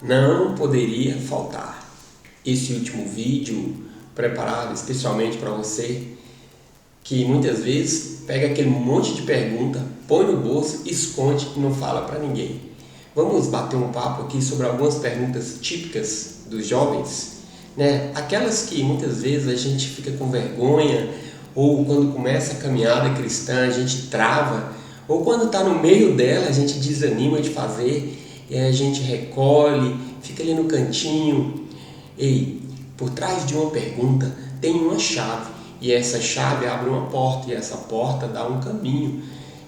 Não poderia faltar esse último vídeo preparado especialmente para você que muitas vezes pega aquele monte de pergunta, põe no bolso, esconde e não fala para ninguém. Vamos bater um papo aqui sobre algumas perguntas típicas dos jovens, né? Aquelas que muitas vezes a gente fica com vergonha, ou quando começa a caminhada cristã a gente trava, ou quando está no meio dela a gente desanima de fazer e aí a gente recolhe, fica ali no cantinho. Ei, por trás de uma pergunta tem uma chave, e essa chave abre uma porta, e essa porta dá um caminho,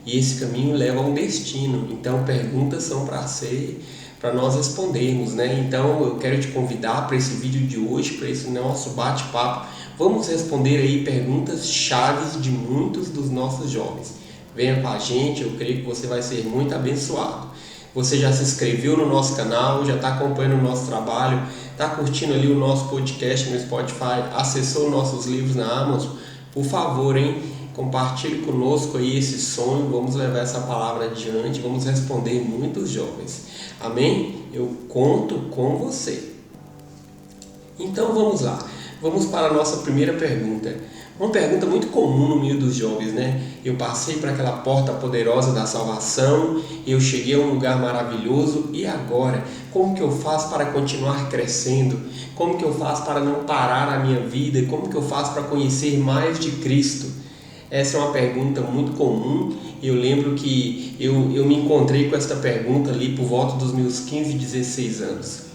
e esse caminho leva a um destino. Então perguntas são para nós respondermos, né? Então eu quero te convidar para esse vídeo de hoje, para esse nosso bate-papo. Vamos responder aí perguntas chaves de muitos dos nossos jovens. Venha com a gente, eu creio que você vai ser muito abençoado. Você já se inscreveu no nosso canal, já está acompanhando o nosso trabalho, está curtindo ali o nosso podcast no Spotify, acessou nossos livros na Amazon? Por favor, compartilhe conosco aí esse sonho, vamos levar essa palavra adiante, vamos responder muitos jovens. Amém? Eu conto com você. Então vamos lá, vamos para a nossa primeira pergunta. Uma pergunta muito comum no meio dos jovens, né? Eu passei por aquela porta poderosa da salvação, eu cheguei a um lugar maravilhoso, e agora? Como que eu faço para continuar crescendo? Como que eu faço para não parar a minha vida? Como que eu faço para conhecer mais de Cristo? Essa é uma pergunta muito comum. Eu lembro que eu me encontrei com essa pergunta ali por volta dos meus 15, 16 anos.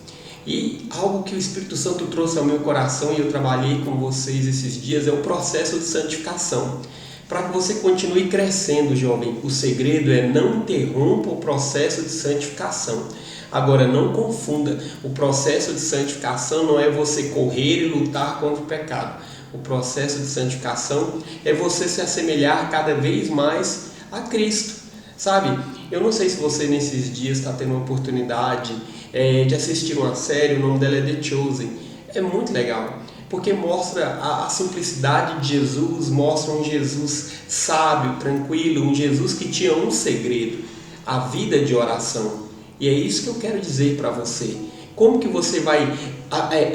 E algo que o Espírito Santo trouxe ao meu coração e eu trabalhei com vocês esses dias é o processo de santificação. Para que você continue crescendo, jovem, o segredo é não interrompa o processo de santificação. Agora, não confunda, o processo de santificação não é você correr e lutar contra o pecado. O processo de santificação é você se assemelhar cada vez mais a Cristo. Sabe, eu não sei se você nesses dias está tendo a oportunidade de assistir uma série, o nome dela é The Chosen. É muito legal, porque mostra a simplicidade de Jesus, mostra um Jesus sábio, tranquilo, um Jesus que tinha um segredo, a vida de oração. E é isso que eu quero dizer para você. Como que você vai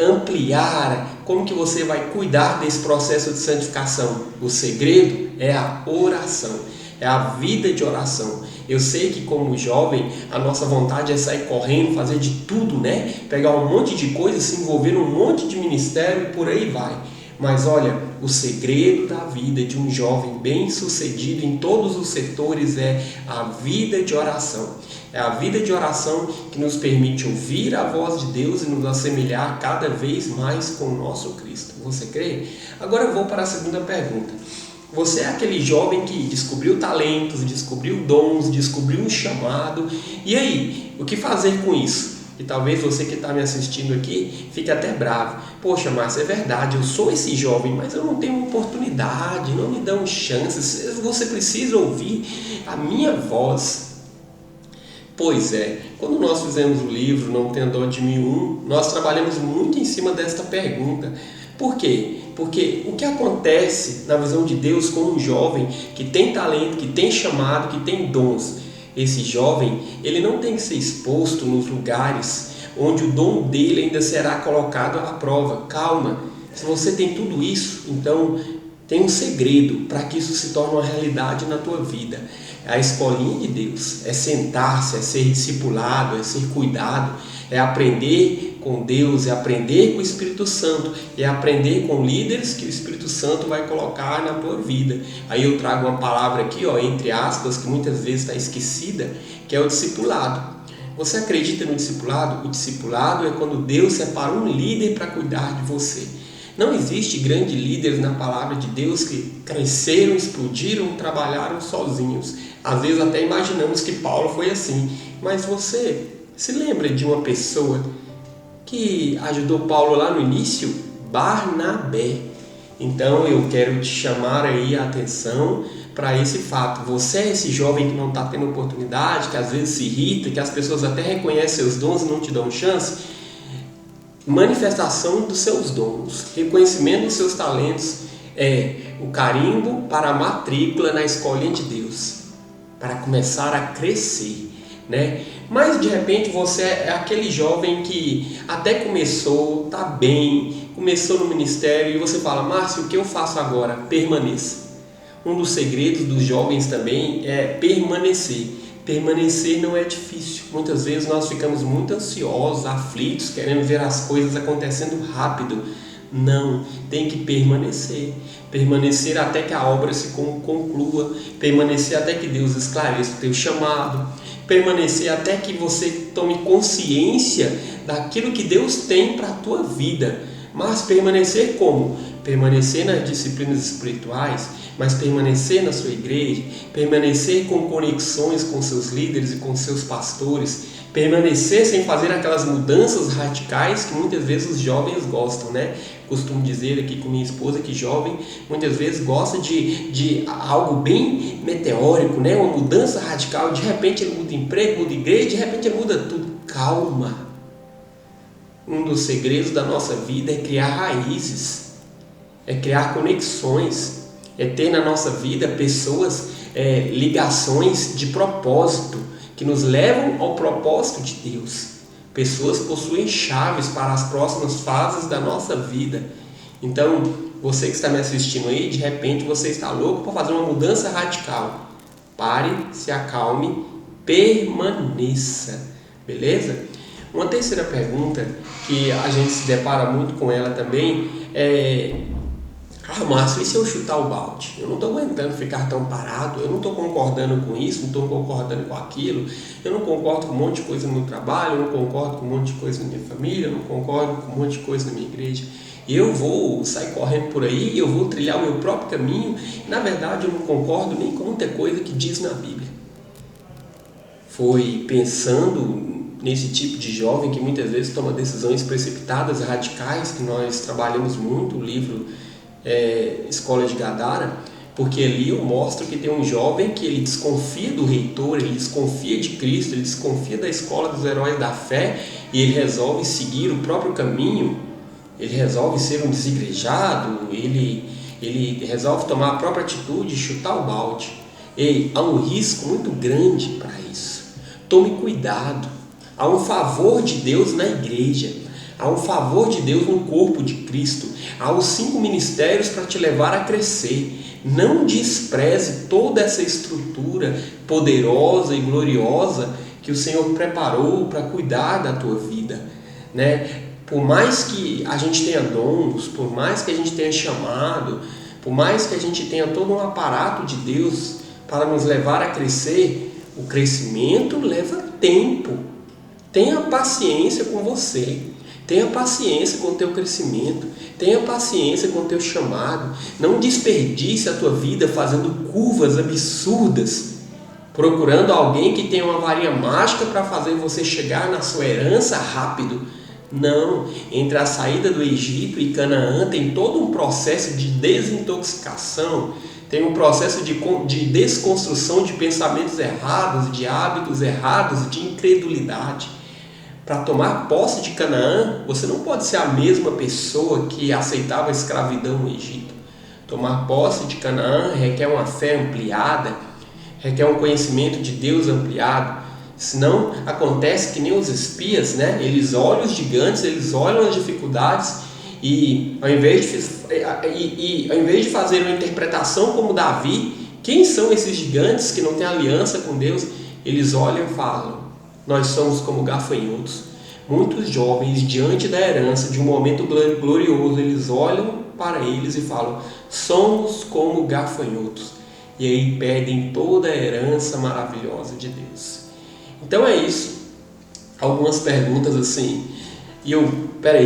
ampliar, como que você vai cuidar desse processo de santificação? O segredo é a oração, é a vida de oração. Eu sei que como jovem, a nossa vontade é sair correndo, fazer de tudo, né? Pegar um monte de coisa, se envolver num monte de ministério e por aí vai. Mas olha, o segredo da vida de um jovem bem-sucedido em todos os setores é a vida de oração. É a vida de oração que nos permite ouvir a voz de Deus e nos assemelhar cada vez mais com o nosso Cristo. Você crê? Agora eu vou para a segunda pergunta. Você é aquele jovem que descobriu talentos, descobriu dons, descobriu um chamado. E aí, o que fazer com isso? E talvez você que está me assistindo aqui fique até bravo. Poxa, Márcio, é verdade, eu sou esse jovem, mas eu não tenho oportunidade, não me dão chances. Você precisa ouvir a minha voz. Pois é, quando nós fizemos o livro Não Tenha Dó de Mim 1, nós trabalhamos muito em cima desta pergunta. Por quê? Porque o que acontece na visão de Deus com um jovem que tem talento, que tem chamado, que tem dons? Esse jovem, ele não tem que ser exposto nos lugares onde o dom dele ainda será colocado à prova. Calma, se você tem tudo isso, então tem um segredo para que isso se torne uma realidade na tua vida. A escolinha de Deus é sentar-se, é ser discipulado, é ser cuidado, é aprender com Deus, é aprender com o Espírito Santo, é aprender com líderes que o Espírito Santo vai colocar na tua vida. Aí eu trago uma palavra aqui, entre aspas, que muitas vezes está esquecida, que é o discipulado. Você acredita no discipulado? O discipulado é quando Deus separa um líder para cuidar de você. Não existe grandes líderes na palavra de Deus que cresceram, explodiram, trabalharam sozinhos. Às vezes até imaginamos que Paulo foi assim. Mas você se lembra de uma pessoa que ajudou Paulo lá no início? Barnabé. Então eu quero te chamar aí a atenção para esse fato. Você é esse jovem que não está tendo oportunidade, que às vezes se irrita, que as pessoas até reconhecem seus dons e não te dão chance. Manifestação dos seus dons, reconhecimento dos seus talentos é o carimbo para a matrícula na escolinha de Deus, para começar a crescer, né? Mas de repente você é aquele jovem que até começou, tá bem, começou no ministério e você fala: Márcio, o que eu faço agora? Permaneça. Um dos segredos dos jovens também é permanecer. Permanecer não é difícil. Muitas vezes nós ficamos muito ansiosos, aflitos, querendo ver as coisas acontecendo rápido. Não, tem que permanecer. Permanecer até que a obra se conclua. Permanecer até que Deus esclareça o teu chamado. Permanecer até que você tome consciência daquilo que Deus tem para a tua vida. Mas permanecer como? Permanecer nas disciplinas espirituais, mas permanecer na sua igreja, permanecer com conexões com seus líderes e com seus pastores, permanecer sem fazer aquelas mudanças radicais que muitas vezes os jovens gostam, né? Costumo dizer aqui com minha esposa que jovem muitas vezes gosta de algo bem meteórico, né? Uma mudança radical, de repente ele muda emprego, muda igreja, de repente ele muda tudo. Calma! Um dos segredos da nossa vida é criar raízes, é criar conexões, é ter na nossa vida pessoas, ligações de propósito, que nos levam ao propósito de Deus. Pessoas possuem chaves para as próximas fases da nossa vida. Então, você que está me assistindo aí, de repente você está louco para fazer uma mudança radical. Pare, se acalme, permaneça. Beleza? Uma terceira pergunta que a gente se depara muito com ela também é: Márcio, e se eu chutar o balde? Eu não estou aguentando ficar tão parado, eu não estou concordando com isso, não estou concordando com aquilo, eu não concordo com um monte de coisa no meu trabalho, eu não concordo com um monte de coisa na minha família, eu não concordo com um monte de coisa na minha igreja. Eu vou sair correndo por aí, eu vou trilhar o meu próprio caminho, e na verdade eu não concordo nem com muita coisa que diz na Bíblia. Foi pensando nesse tipo de jovem que muitas vezes toma decisões precipitadas, radicais, que nós trabalhamos muito, o livro Escola de Gadara, porque ali eu mostro que tem um jovem que ele desconfia do reitor, ele desconfia de Cristo, ele desconfia da escola dos heróis da fé e ele resolve seguir o próprio caminho, ele resolve ser um desigrejado, ele resolve tomar a própria atitude, chutar o balde. E há um risco muito grande para isso. Tome cuidado. Há um favor de Deus na igreja. Há um favor de Deus no corpo de Cristo. Há os 5 ministérios para te levar a crescer. Não despreze toda essa estrutura poderosa e gloriosa que o Senhor preparou para cuidar da tua vida, né? Por mais que a gente tenha dons, por mais que a gente tenha chamado, por mais que a gente tenha todo um aparato de Deus para nos levar a crescer, o crescimento leva tempo. Tenha paciência com você. Tenha paciência com o teu crescimento, tenha paciência com o teu chamado, não desperdice a tua vida fazendo curvas absurdas, procurando alguém que tenha uma varinha mágica para fazer você chegar na sua herança rápido. Não, entre a saída do Egito e Canaã tem todo um processo de desintoxicação, tem um processo de desconstrução de pensamentos errados, de hábitos errados, de incredulidade. Para tomar posse de Canaã, você não pode ser a mesma pessoa que aceitava a escravidão no Egito. Tomar posse de Canaã requer uma fé ampliada, requer um conhecimento de Deus ampliado. Senão acontece que nem os espias, né? Eles olham os gigantes, eles olham as dificuldades e ao invés de fazer uma interpretação como Davi, quem são esses gigantes que não têm aliança com Deus? Eles olham e falam: nós somos como gafanhotos. Muitos jovens, diante da herança de um momento glorioso, eles olham para eles e falam: somos como gafanhotos. E aí perdem toda a herança maravilhosa de Deus. Então é isso. Algumas perguntas assim.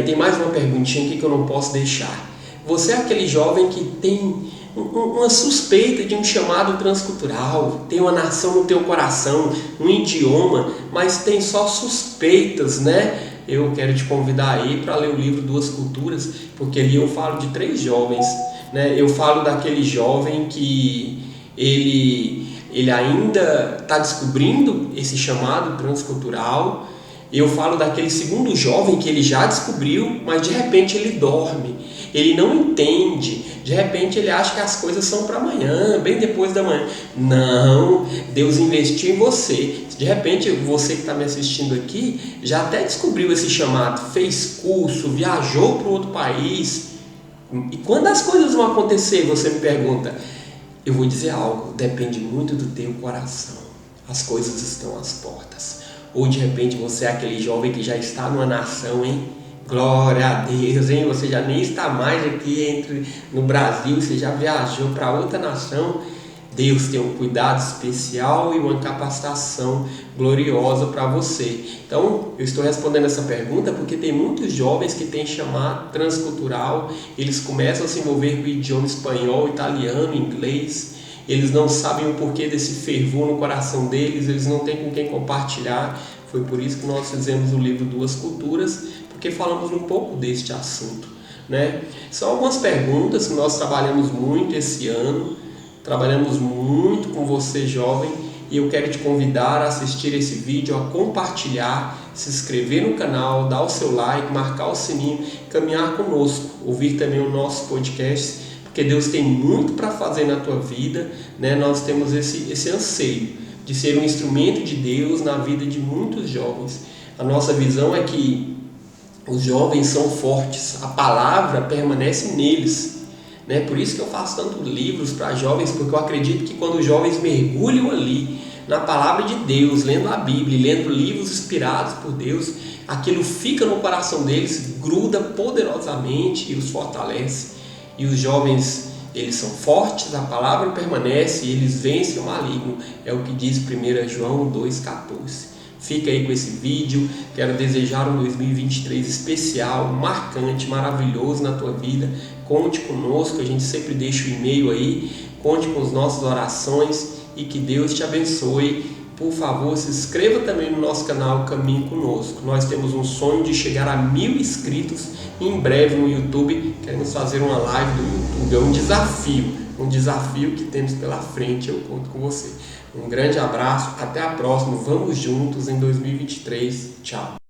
Tem mais uma perguntinha aqui que eu não posso deixar. Você é aquele jovem que tem uma suspeita de um chamado transcultural, tem uma nação no teu coração, um idioma, mas tem só suspeitas, né? Eu quero te convidar aí para ler o livro Duas Culturas, porque ali eu falo de 3 jovens, né? Eu falo daquele jovem que ele ainda está descobrindo esse chamado transcultural. Eu falo daquele segundo jovem que ele já descobriu, mas de repente ele dorme, ele não entende De repente ele acha que as coisas são para amanhã, bem depois da manhã. Não, Deus investiu em você. De repente você que está me assistindo aqui já até descobriu esse chamado, fez curso, viajou para outro país. E quando as coisas vão acontecer, você me pergunta. Eu vou dizer algo, depende muito do teu coração. As coisas estão às portas. Ou de repente você é aquele jovem que já está numa nação, hein? Glória a Deus, hein? Você já nem está mais aqui no Brasil, você já viajou para outra nação. Deus tem um cuidado especial e uma capacitação gloriosa para você. Então, eu estou respondendo essa pergunta porque tem muitos jovens que têm chamado transcultural, eles começam a se envolver com o idioma espanhol, italiano, inglês, eles não sabem o porquê desse fervor no coração deles, eles não têm com quem compartilhar. Foi por isso que nós fizemos o livro Duas Culturas, porque falamos um pouco deste assunto, né? São algumas perguntas que nós trabalhamos muito esse ano, trabalhamos muito com você, jovem, e eu quero te convidar a assistir esse vídeo, a compartilhar, se inscrever no canal, dar o seu like, marcar o sininho, caminhar conosco, ouvir também o nosso podcast, porque Deus tem muito para fazer na tua vida, né? Nós temos esse anseio de ser um instrumento de Deus na vida de muitos jovens. A nossa visão é que os jovens são fortes, a palavra permanece neles, né? Por isso que eu faço tantos livros para jovens, porque eu acredito que quando os jovens mergulham ali na palavra de Deus, lendo a Bíblia, lendo livros inspirados por Deus, aquilo fica no coração deles, gruda poderosamente e os fortalece. E os jovens, eles são fortes, a palavra permanece e eles vencem o maligno, é o que diz 1 João 2,14. Fica aí com esse vídeo, quero desejar um 2023 especial, marcante, maravilhoso na tua vida. Conte conosco, a gente sempre deixa o e-mail aí, conte com as nossas orações e que Deus te abençoe. Por favor, se inscreva também no nosso canal Caminhe Conosco. Nós temos um sonho de chegar a 1000 inscritos em breve no YouTube. Queremos fazer uma live do YouTube, é um desafio que temos pela frente, eu conto com você. Um grande abraço, até a próxima, vamos juntos em 2023, tchau.